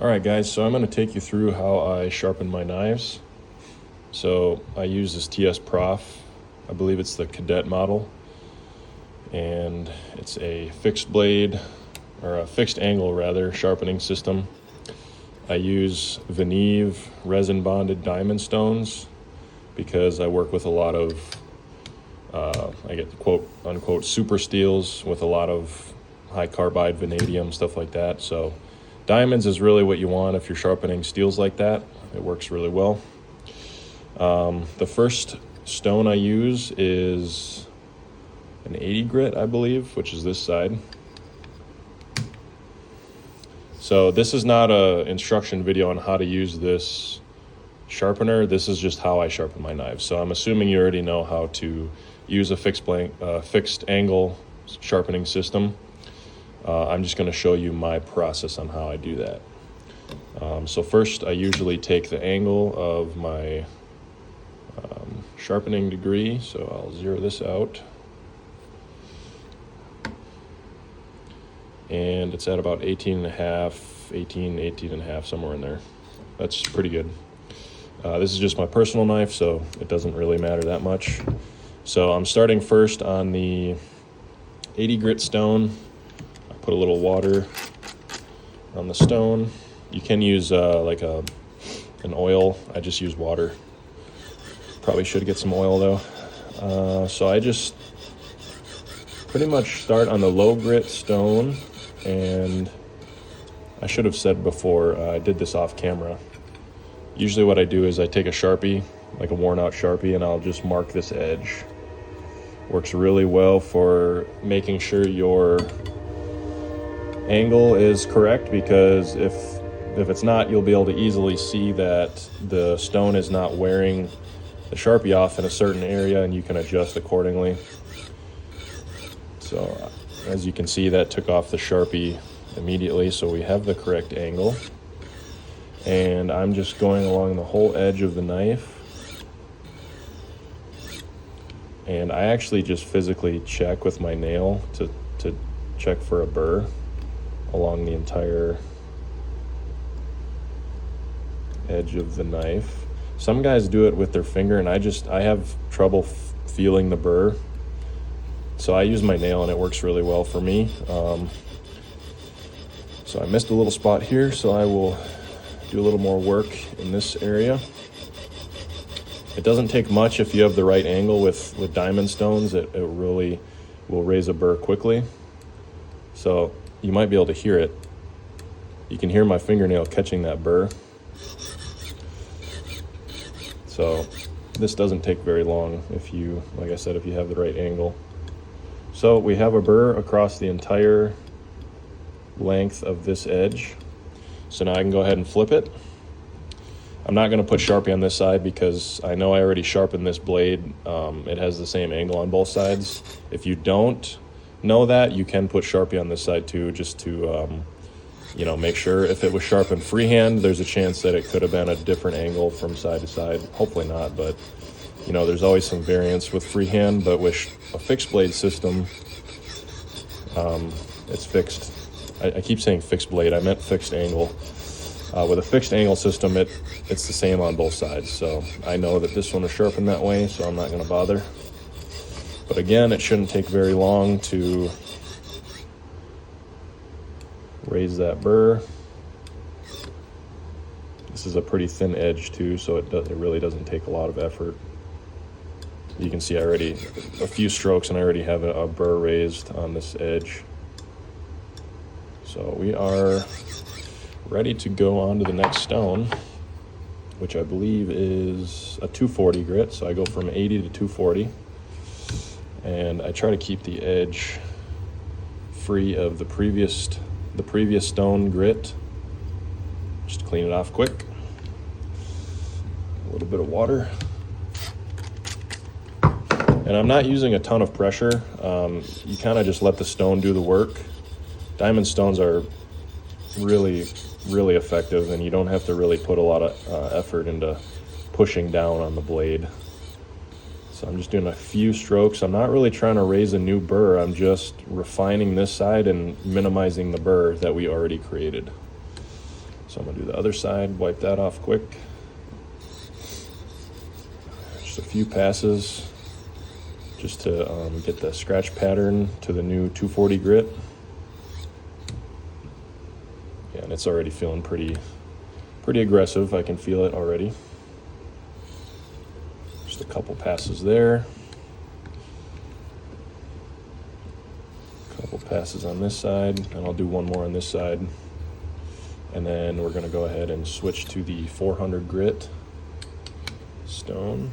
Alright guys, so I'm going to take you through how I sharpen my knives. So I use this TS Prof, I believe it's the Cadet model, and it's a fixed blade, or a fixed angle rather, sharpening system. I use Venev resin bonded diamond stones because I work with a lot of, I get the quote unquote super steels with a lot of high carbide vanadium, stuff like that. So diamonds is really what you want if you're sharpening steels like that. It works really well. The first stone I use is an 80 grit, I believe, which is this side. So this is not an instruction video on how to use this sharpener. This is just how I sharpen my knives. So I'm assuming you already know how to use a fixed angle sharpening system. I'm just going to show you my process on how I do that. So first, I usually take the angle of my sharpening degree. So I'll zero this out. And it's at about 18 and a half, somewhere in there. That's pretty good. This is just my personal knife, so it doesn't really matter that much. So I'm starting first on the 80 grit stone. I put a little water on the stone. You can use like an oil. I just use water. Probably should get some oil though. So I just pretty much start on the low grit stone, and I should have said before, I did this off camera. Usually what I do is I take a Sharpie, like a worn out Sharpie, and I'll just mark this edge. Works really well for making sure your angle is correct, because if it's not, you'll be able to easily see that the stone is not wearing the Sharpie off in a certain area, and you can adjust accordingly. So as you can see, that took off the Sharpie immediately, so we have the correct angle. And I'm just going along the whole edge of the knife. And I actually just physically check with my nail to check for a burr along the entire edge of the knife. Some guys do it with their finger, and I have trouble feeling the burr. So I use my nail, and it works really well for me. So I missed a little spot here, so I will do a little more work in this area. It doesn't take much if you have the right angle with diamond stones. It really will raise a burr quickly. So you might be able to hear it. You can hear my fingernail catching that burr. So this doesn't take very long if you, like I said, if you have the right angle. So we have a burr across the entire length of this edge. So now I can go ahead and flip it. I'm not going to put Sharpie on this side because I know I already sharpened this blade. It has the same angle on both sides. If you don't know that, you can put Sharpie on this side too, just to make sure. If it was sharpened freehand, there's a chance that it could have been a different angle from side to side. Hopefully not, but there's always some variance with freehand. But with a fixed blade system, it's fixed. I keep saying fixed blade, I meant fixed angle. With a fixed angle system, it's the same on both sides. So I know that this one is sharpened that way, so I'm not going to bother. But again, it shouldn't take very long to raise that burr. This is a pretty thin edge too, so it really doesn't take a lot of effort. You can see already a few strokes and I already have a burr raised on this edge. So we are ready to go on to the next stone, which I believe is a 240 grit. So I go from 80 to 240, and I try to keep the edge free of the previous stone grit. Just clean it off quick. A little bit of water. And I'm not using a ton of pressure. You kind of just let the stone do the work. Diamond stones are really effective, and you don't have to really put a lot of effort into pushing down on the blade. So I'm just doing a few strokes. I'm not really trying to raise a new burr. I'm just refining this side and minimizing the burr that we already created. So I'm gonna do the other side, wipe that off quick. Just a few passes just to get the scratch pattern to the new 240 grit. Yeah, and it's already feeling pretty aggressive. I can feel it already. Just a couple passes there. Couple passes on this side, and I'll do one more on this side. And then we're gonna go ahead and switch to the 400 grit stone.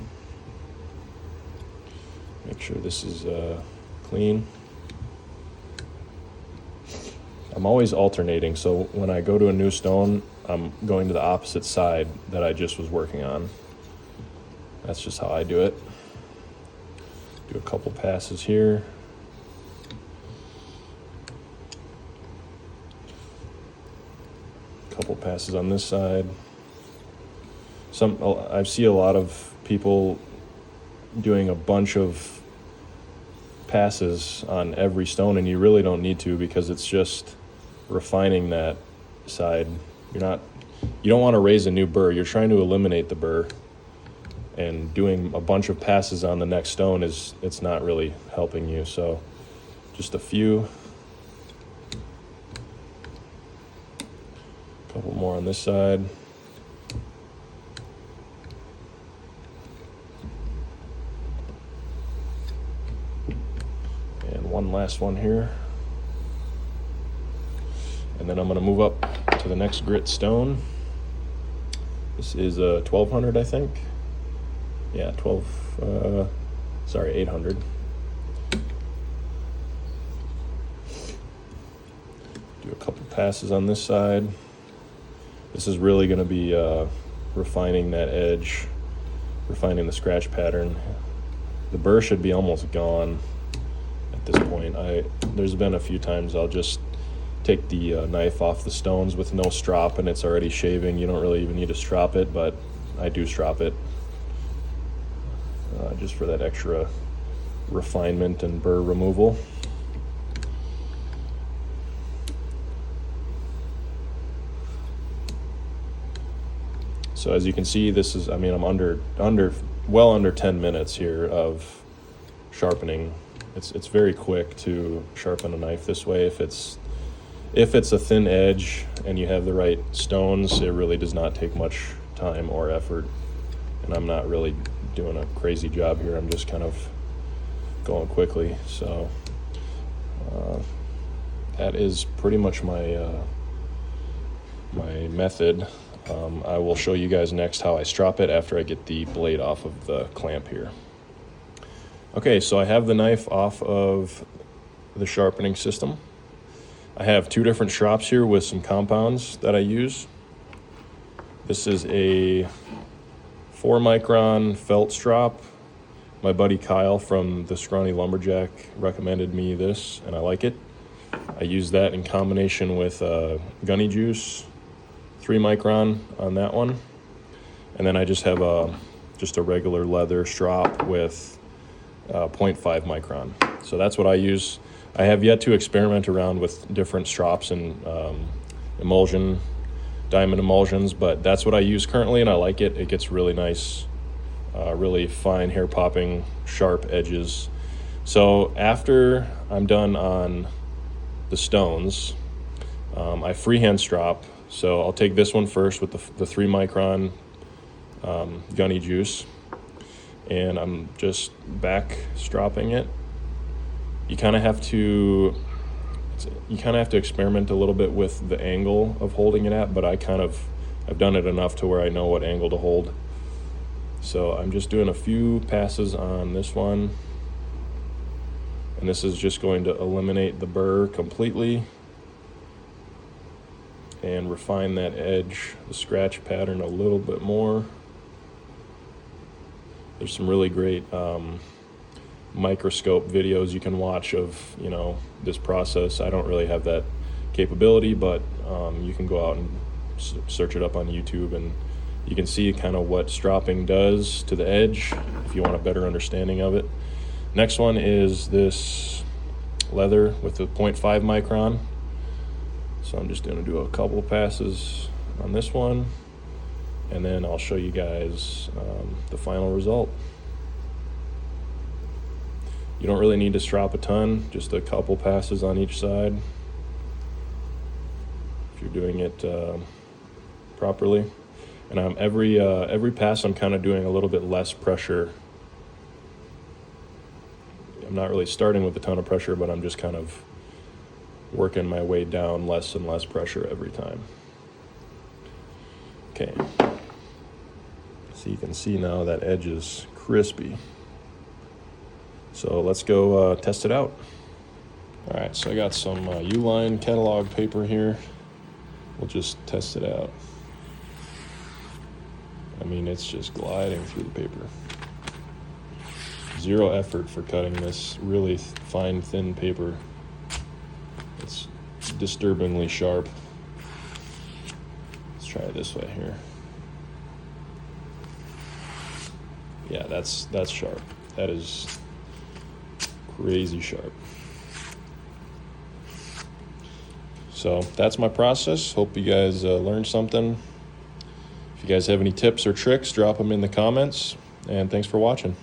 Make sure this is clean. I'm always alternating, so when I go to a new stone, I'm going to the opposite side that I just was working on. That's just how I do it. Do a couple passes here. Couple passes on this side. I see a lot of people doing a bunch of passes on every stone, and you really don't need to, because it's just refining that side. You don't want to raise a new burr. You're trying to eliminate the burr, and doing a bunch of passes on the next stone it's not really helping you. So just a few. Couple more on this side. And one last one here. And then I'm going to move up to the next grit stone. This is a 1200, I think. Yeah, 800. Do a couple passes on this side. This is really going to be refining that edge, refining the scratch pattern. The burr should be almost gone at this point. There's been a few times I'll just take the knife off the stones with no strop and it's already shaving. You don't really even need to strop it, but I do strop it just for that extra refinement and burr removal. So as you can see, this is, I'm well under 10 minutes here of sharpening. It's very quick to sharpen a knife this way. If it's a thin edge and you have the right stones, it really does not take much time or effort. And I'm not really doing a crazy job here. I'm just kind of going quickly. So that is pretty much my method. I will show you guys next how I strop it after I get the blade off of the clamp here. Okay, so I have the knife off of the sharpening system. I have two different strops here with some compounds that I use. This is a 4 micron felt strop. My buddy Kyle from the Scrawny Lumberjack recommended me this, and I like it. I use that in combination with gunny juice, 3 micron on that one, and then I just have a regular leather strop with 0.5 micron. So that's what I use. I have yet to experiment around with different strops and emulsion, diamond emulsions, but that's what I use currently, and I like it. It gets really nice, really fine, hair popping, sharp edges. So after I'm done on the stones, I freehand strop. So I'll take this one first with the 3 micron gunny juice, and I'm just back stropping it. You kind of have to experiment a little bit with the angle of holding it at, but I've done it enough to where I know what angle to hold. So I'm just doing a few passes on this one, and this is just going to eliminate the burr completely and refine that edge, the scratch pattern a little bit more. There's some really great microscope videos you can watch of this process. I don't really have that capability, but you can go out and search it up on YouTube, and you can see kind of what stropping does to the edge if you want a better understanding of it. Next one is this leather with the 0.5 micron. So I'm just going to do a couple passes on this one, and then I'll show you guys the final result. You don't really need to strop a ton, just a couple passes on each side if you're doing it properly. And every pass I'm kind of doing a little bit less pressure. I'm not really starting with a ton of pressure, but I'm just kind of working my way down less and less pressure every time. Okay, so you can see now that edge is crispy. So let's go test it out. All right, so I got some Uline catalog paper here. We'll just test it out. I mean, it's just gliding through the paper. Zero effort for cutting this really fine, thin paper. It's disturbingly sharp. Let's try it this way here. Yeah, that's sharp. That is crazy sharp. So that's my process. Hope you guys learned something. If you guys have any tips or tricks, drop them in the comments. And thanks for watching.